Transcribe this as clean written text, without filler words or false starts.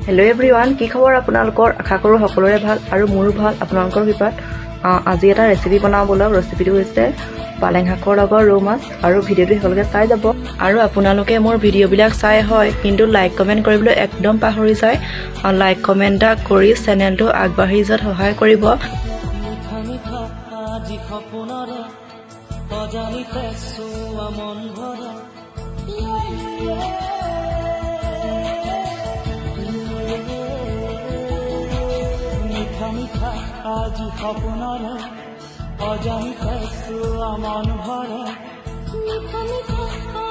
hello everyone की खबर আপোনালোকৰ আশা কৰো সকলোৰে ভাল আৰু মোৰো ভাল আপোনালোকৰ কৃপাত আজি এটা ৰেচিপি বনাও বলক ৰেচিপিটো হৈছে পালেং শাকৰ লগত ৰৌ মাছ আৰু ভিডিওটো সকলোকে চাই যাব আৰু আপোনালোকে মোৰ ভিডিওবিলাক চাই হয় কিন্তু লাইক কমেন্ট কৰিবলৈ একদম পাহৰি যায় লাইক কমেন্ট কৰি চেনেলটো আগবাঢ়ি যোৱাত সহায় কৰিব आज सपनारे अजानी कैसो अमन भरे मीठा मीठा